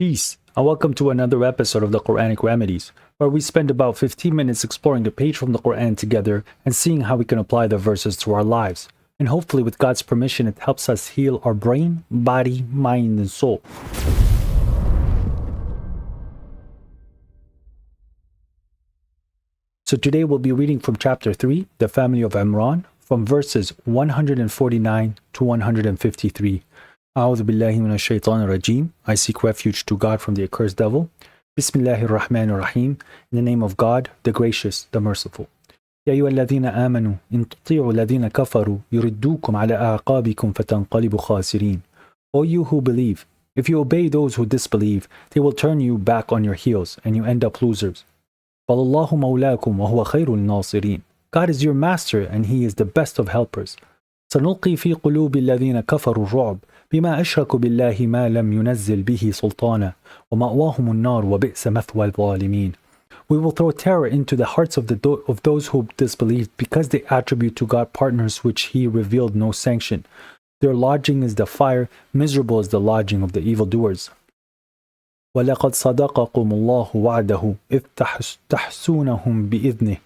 Peace, and welcome to another episode of the Quranic Remedies, where we spend about 15 minutes exploring a page from the Quran together and seeing how we can apply the verses to our lives. And hopefully, with God's permission, it helps us heal our brain, body, mind, and soul. So today we'll be reading from chapter 3, the Family of Imran, from verses 149 to 153. A'udhu billahi minash shaitanir rajim. I seek refuge to God from the accursed devil. Bismillahir Rahmanir Rahim. In the name of God, the gracious, the merciful. Ya ayyuhalladhina amanu in tuti'u alladhina kafaru yuriddukum ala a'qabikum fatanqalibu khasirin. O you who believe, if you obey those who disbelieve, they will turn you back on your heels and you end up losers. Wallahu mawlakum wa huwa khairul nasirin. God is your master and he is the best of helpers. سنلقي في قلوب الذين كفروا الرعب بما أشركوا بالله ما لم ينزل به سلطانا ومأواهم النار وبئس مثوى الظالمين. We will throw terror into the hearts of those who disbelieve because they attribute to God partners which he revealed no sanction. Their lodging is the fire, miserable is the lodging of the evildoers. ولقد صدقكم الله وعده إذ تحسونهم بإذنه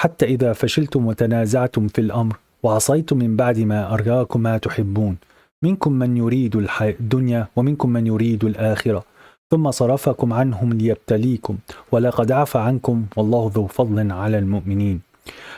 حتى إذا فشلتم وتنازعتم في الأمر وعصيتم من بعد ما أراكم ما تحبون منكم من يريد الدنيا ومنكم من يريد الآخرة ثم صرفكم عنهم ليبتليكم ولقد عفا عنكم والله ذو فضل على المؤمنين.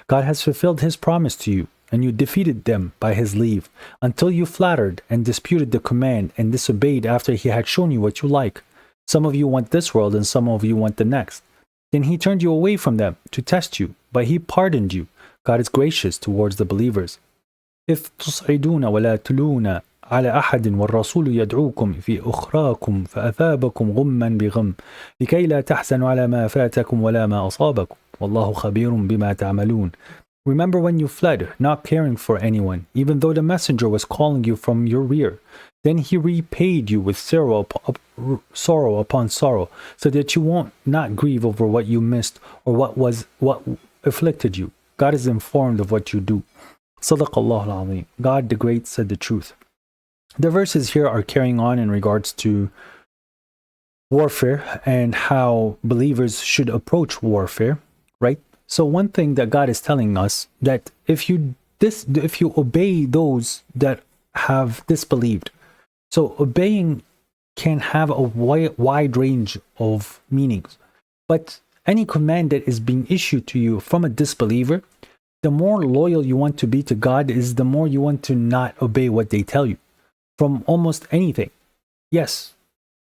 God has fulfilled his promise to you, and you defeated them by his leave, until you flattered and disputed the command and disobeyed after he had shown you what you like. Some of you want this world and some of you want the next. Then he turned you away from them to test you, but he pardoned you. God is gracious towards the believers. إذ تصعدون ولا تلون على أحد والرسول يدعوكم في أخراكم فأثابكم غما بغم لكي لا تحزنوا على ما فاتكم ولا ما أصابكم والله خبير بما تعملون. Remember when you fled, not caring for anyone, even though the messenger was calling you from your rear. Then he repaid you with sorrow upon sorrow, so that you won't not grieve over what you missed or what afflicted you. God is informed of what you do. Sadaqallahu al-Azim. God the Great said the truth. The verses here are carrying on in regards to warfare and how believers should approach warfare, right? So one thing that God is telling us, that if you obey those that have disbelieved, so obeying can have a wide range of meanings, but any command that is being issued to you from a disbeliever, the more loyal you want to be to God is the more you want to not obey what they tell you from almost anything. Yes,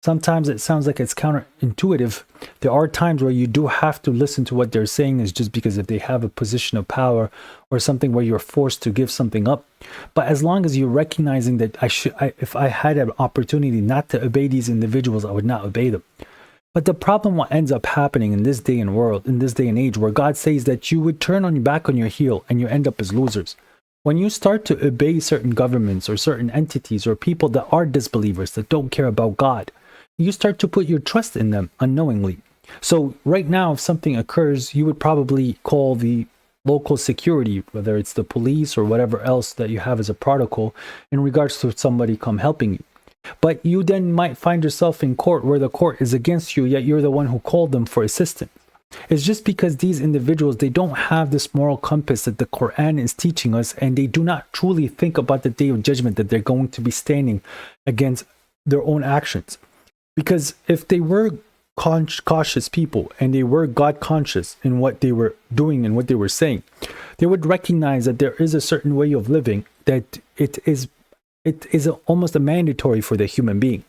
sometimes it sounds like it's counterintuitive. There are times where you do have to listen to what they're saying, is just because if they have a position of power or something where you're forced to give something up. But as long as you're recognizing that if I had an opportunity not to obey these individuals, I would not obey them. But the problem, what ends up happening in this day and age, where God says that you would turn back on your heel and you end up as losers. When you start to obey certain governments or certain entities or people that are disbelievers, that don't care about God, you start to put your trust in them unknowingly. So right now, if something occurs, you would probably call the local security, whether it's the police or whatever else that you have as a protocol in regards to somebody come helping you. But you then might find yourself in court where the court is against you, yet you're the one who called them for assistance. It's just because these individuals, they don't have this moral compass that the Quran is teaching us, and they do not truly think about the day of judgment, that they're going to be standing against their own actions. Because if they were cautious people and they were God conscious in what they were doing and what they were saying, they would recognize that there is a certain way of living that it is almost a mandatory for the human being.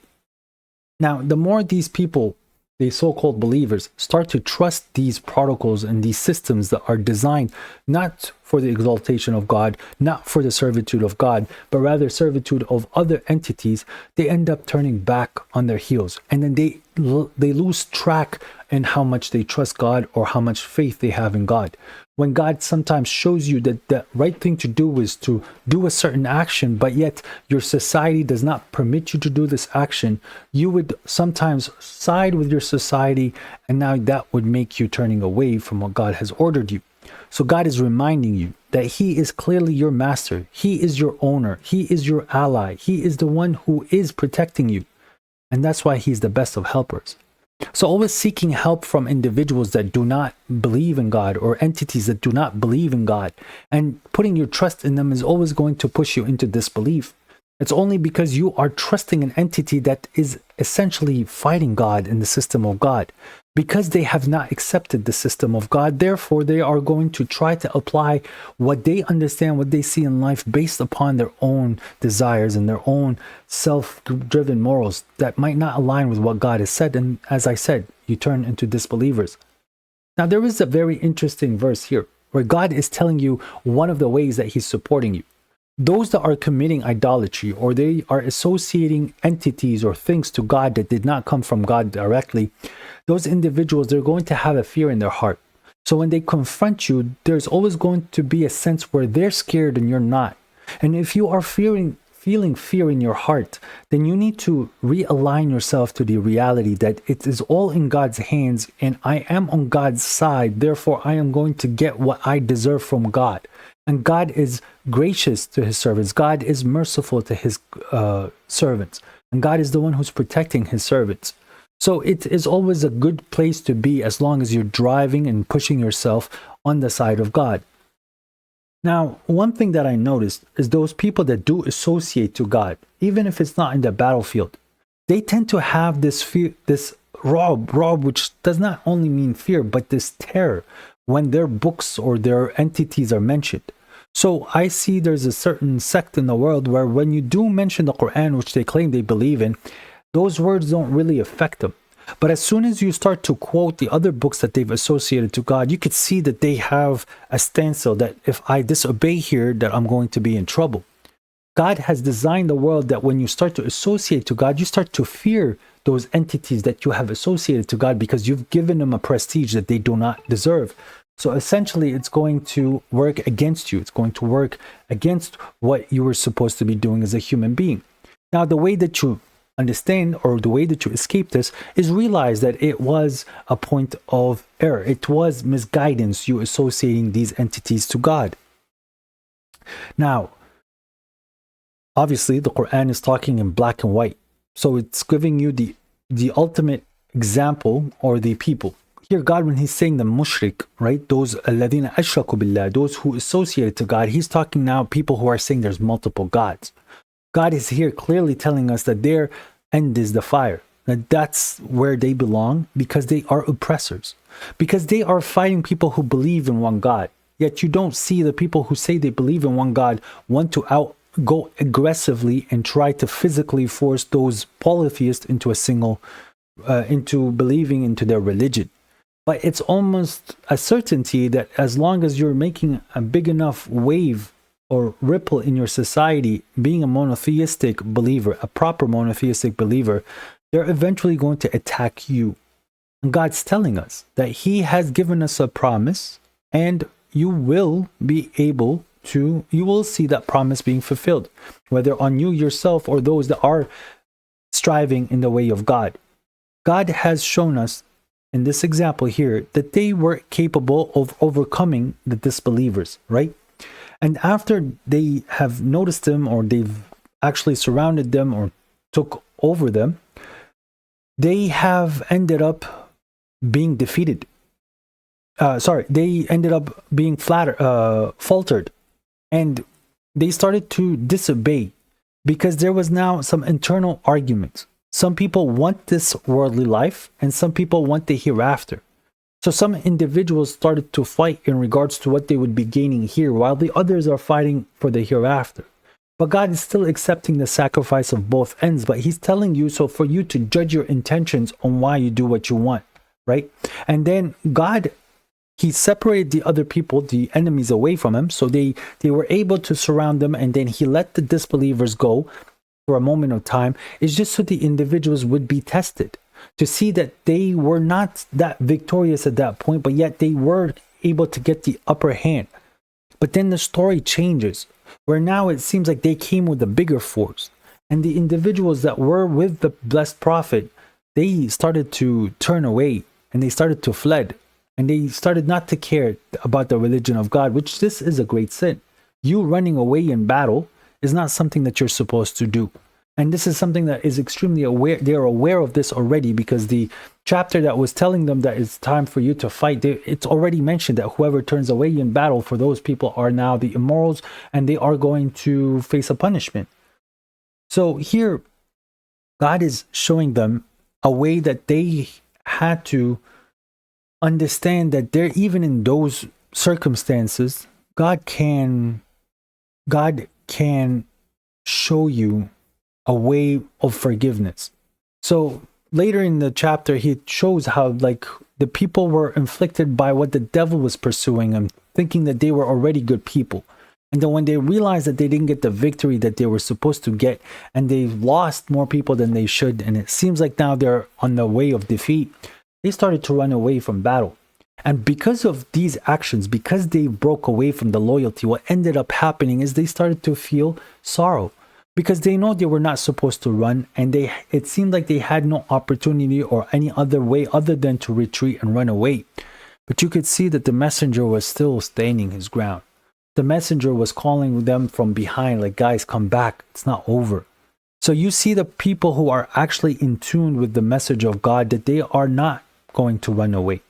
Now, the more these people, the so-called believers, start to trust these protocols and these systems that are designed not for the exaltation of God, not for the servitude of God, but rather servitude of other entities, they end up turning back on their heels. And then they lose track in how much they trust God or how much faith they have in God. When God sometimes shows you that the right thing to do is to do a certain action, but yet your society does not permit you to do this action, you would sometimes side with your society, and now that would make you turning away from what God has ordered you. So God is reminding you that he is clearly your master. He is your owner. He is your ally. He is the one who is protecting you. And that's why he's the best of helpers. So always seeking help from individuals that do not believe in God, or entities that do not believe in God, and putting your trust in them is always going to push you into disbelief. It's only because you are trusting an entity that is essentially fighting God in the system of God. Because they have not accepted the system of God, therefore they are going to try to apply what they understand, what they see in life based upon their own desires and their own self-driven morals that might not align with what God has said. And as I said, you turn into disbelievers. Now, there is a very interesting verse here where God is telling you one of the ways that he's supporting you. Those that are committing idolatry, or they are associating entities or things to God that did not come from God directly, those individuals, they're going to have a fear in their heart. So when they confront you, there's always going to be a sense where they're scared and you're not. And if you are feeling fear in your heart, then you need to realign yourself to the reality that it is all in God's hands and I am on God's side. Therefore, I am going to get what I deserve from God. And God is gracious to his servants. God is merciful to his servants. And God is the one who's protecting his servants. So it is always a good place to be as long as you're driving and pushing yourself on the side of God. Now, one thing that I noticed is those people that do associate to God, even if it's not in the battlefield, they tend to have this fear, this rob, which does not only mean fear, but this terror when their books or their entities are mentioned. So I see there's a certain sect in the world where when you do mention the Quran, which they claim they believe in, those words don't really affect them. But as soon as you start to quote the other books that they've associated to God, you could see that they have a standstill that if I disobey here, that I'm going to be in trouble. God has designed the world that when you start to associate to God, you start to fear those entities that you have associated to God because you've given them a prestige that they do not deserve. So essentially, it's going to work against you. It's going to work against what you were supposed to be doing as a human being. Now, the way that you understand, or the way that you escape this, is realize that it was a point of error. It was misguidance, you associating these entities to God. Now, obviously, the Quran is talking in black and white. So it's giving you the ultimate example, or the people. Here, God, when he's saying the mushrik, right? Those alladhina ashraku billah, those who associate to God, he's talking now people who are saying there's multiple gods. God is here clearly telling us that their end is the fire. That that's where they belong because they are oppressors. Because they are fighting people who believe in one God. Yet you don't see the people who say they believe in one God want to go aggressively and try to physically force those polytheists into into believing into their religion. But it's almost a certainty that as long as you're making a big enough wave or ripple in your society, being a monotheistic believer, a proper monotheistic believer, they're eventually going to attack you. And God's telling us that he has given us a promise, and you will see that promise being fulfilled, whether on you yourself or those that are striving in the way of God. God has shown us in this example here that they were capable of overcoming the disbelievers, right? And after they have noticed them, or they've actually surrounded them or took over them, they have ended up being defeated. They ended up being faltered, and they started to disobey because there was now some internal arguments. Some people want this worldly life, and some people want the hereafter. So some individuals started to fight in regards to what they would be gaining here, while the others are fighting for the hereafter. But God is still accepting the sacrifice of both ends, but he's telling you so for you to judge your intentions on why you do what you want, right? And then God, he separated the other people, the enemies, away from him, so they were able to surround them, and then he let the disbelievers go for a moment of time. It's just so the individuals would be tested, to see that they were not that victorious at that point, but yet they were able to get the upper hand. But then the story changes, where now it seems like they came with a bigger force. And the individuals that were with the blessed prophet, they started to turn away, and they started to fled. And they started not to care about the religion of God, which this is a great sin. You running away in battle is not something that you're supposed to do. And this is something that is extremely aware. They're aware of this already, because the chapter that was telling them that it's time for you to fight, it's already mentioned that whoever turns away in battle, for those people are now the immorals, and they are going to face a punishment. So here, God is showing them a way that they had to understand that they're, even in those circumstances, God can show you a way of forgiveness. So later in the chapter, he shows how, like, the people were inflicted by what the devil was pursuing them, thinking that they were already good people. And then when they realized that they didn't get the victory that they were supposed to get, and they lost more people than they should, and it seems like now they're on the way of defeat, they started to run away from battle. And because of these actions, because they broke away from the loyalty, what ended up happening is they started to feel sorrow, because they know they were not supposed to run, and it seemed like they had no opportunity or any other way other than to retreat and run away. But you could see that the messenger was still standing his ground. The messenger was calling them from behind, like, guys, come back. It's not over. So you see the people who are actually in tune with the message of God, that they are not going to run away.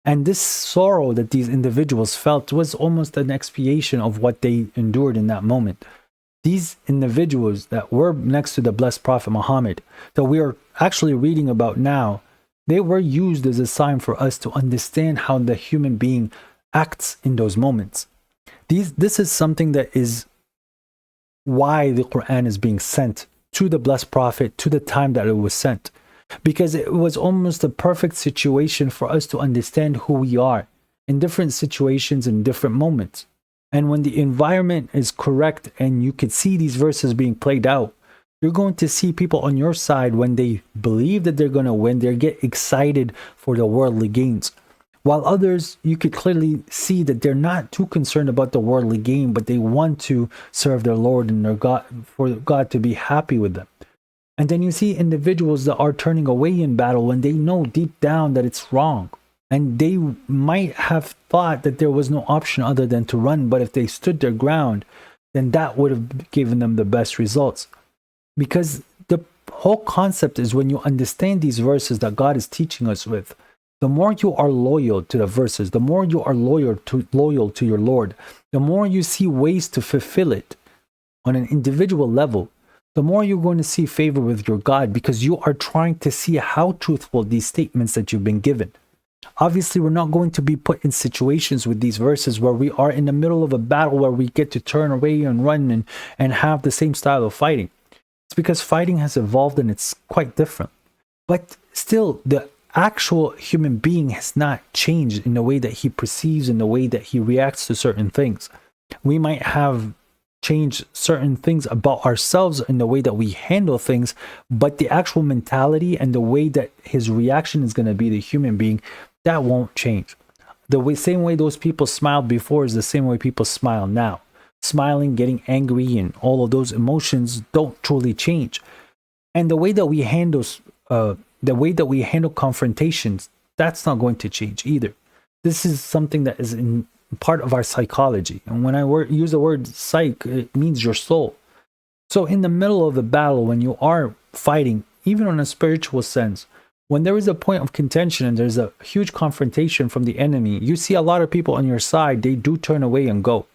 And this sorrow that these individuals felt was almost an expiation of what they endured in that moment. These individuals that were next to the blessed Prophet Muhammad, that we are actually reading about now, they were used as a sign for us to understand how the human being acts in those moments. This is something that is why the Quran is being sent to the blessed Prophet to the time that it was sent. Because it was almost a perfect situation for us to understand who we are in different situations and different moments. And when the environment is correct and you could see these verses being played out, you're going to see people on your side, when they believe that they're going to win, they get excited for the worldly gains. While others, you could clearly see that they're not too concerned about the worldly gain, but they want to serve their Lord and their God, for God to be happy with them. And then you see individuals that are turning away in battle when they know deep down that it's wrong. And they might have thought that there was no option other than to run, but if they stood their ground, then that would have given them the best results. Because the whole concept is, when you understand these verses that God is teaching us with, the more you are loyal to the verses, the more you are loyal to your Lord, the more you see ways to fulfill it on an individual level, the more you're going to see favor with your God, because you are trying to see how truthful these statements that you've been given. Obviously, we're not going to be put in situations with these verses where we are in the middle of a battle where we get to turn away and run and have the same style of fighting. It's because fighting has evolved and it's quite different. But still, the actual human being has not changed in the way that he perceives, in the way that he reacts to certain things. We might have changed certain things about ourselves in the way that we handle things, but the actual mentality and the way that his reaction is going to be, the human being, that won't change. Same way those people smiled before is the same way people smile now. Smiling, getting angry, and all of those emotions don't truly change. And the way that we handle confrontations, that's not going to change either. This is something that is in part of our psychology. And when I use the word psych, it means your soul. So in the middle of the battle, when you are fighting, even on a spiritual sense, when there is a point of contention and there's a huge confrontation from the enemy, you see a lot of people on your side, they do turn away and go.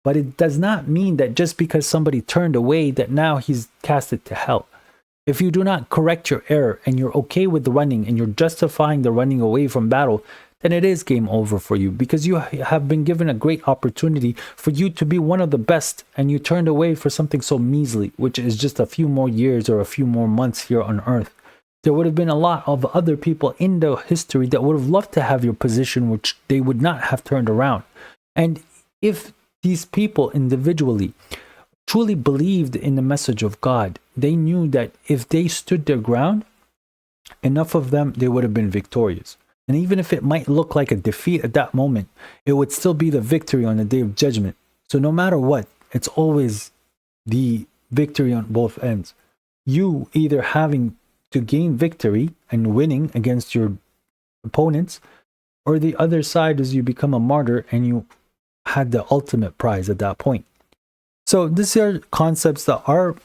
But it does not mean that just because somebody turned away, that now he's casted to hell. If you do not correct your error and you're okay with the running and you're justifying the running away from battle, then it is game over for you, because you have been given a great opportunity for you to be one of the best, and you turned away for something so measly, which is just a few more years or a few more months here on earth. There would have been a lot of other people in the history that would have loved to have your position, which they would not have turned around. And if these people individually truly believed in the message of God, they knew that if they stood their ground, enough of them, they would have been victorious. And even if it might look like a defeat at that moment, it would still be the victory on the day of judgment. So no matter what, it's always the victory on both ends. You either having to gain victory and winning against your opponents, or the other side is you become a martyr and you had the ultimate prize at that point. So these are concepts that are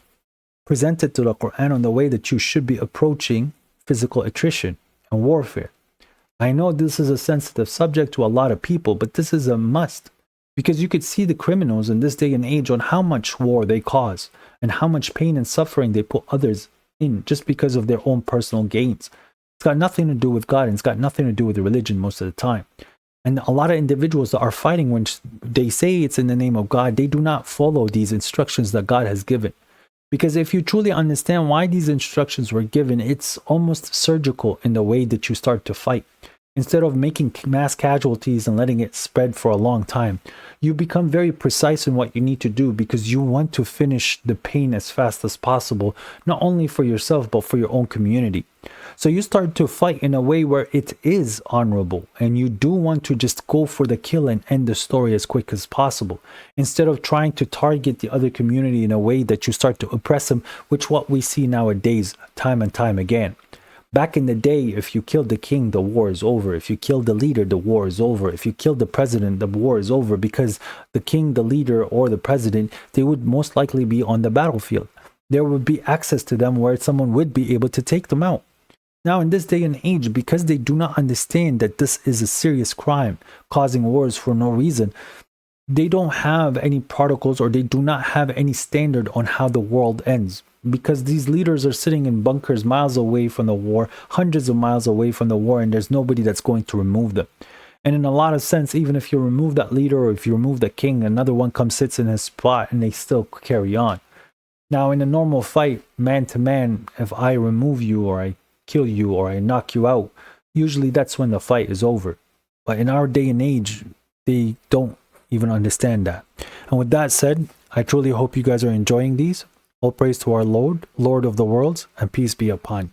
presented to the Quran on the way that you should be approaching physical attrition and warfare. I know this is a sensitive subject to a lot of people, but this is a must, because you could see the criminals in this day and age on how much war they cause and how much pain and suffering they put others in just because of their own personal gains. It's got nothing to do with God, and it's got nothing to do with religion most of the time. And a lot of individuals that are fighting, when they say it's in the name of God, they do not follow these instructions that God has given. Because if you truly understand why these instructions were given, it's almost surgical in the way that you start to fight. Instead of making mass casualties and letting it spread for a long time, you become very precise in what you need to do, because you want to finish the pain as fast as possible, not only for yourself, but for your own community. So you start to fight in a way where it is honorable, and you do want to just go for the kill and end the story as quick as possible, instead of trying to target the other community in a way that you start to oppress them, which what we see nowadays time and time again. Back in the day, if you killed the king, the war is over. If you killed the leader, the war is over. If you killed the president, the war is over, because the king, the leader, or the president, they would most likely be on the battlefield. There would be access to them where someone would be able to take them out. Now, in this day and age, because they do not understand that this is a serious crime, causing wars for no reason, they don't have any protocols, or they do not have any standard on how the world ends. Because these leaders are sitting in bunkers miles away from the war, hundreds of miles away from the war, and there's nobody that's going to remove them. And in a lot of sense, even if you remove that leader, or if you remove the king, another one comes, sits in his spot, and they still carry on. Now, in a normal fight, man to man, if I remove you, or I kill you, or I knock you out, usually that's when the fight is over. But in our day and age, they don't even understand that. And with that said, I truly hope you guys are enjoying these. All praise to our Lord, Lord of the worlds, and peace be upon you.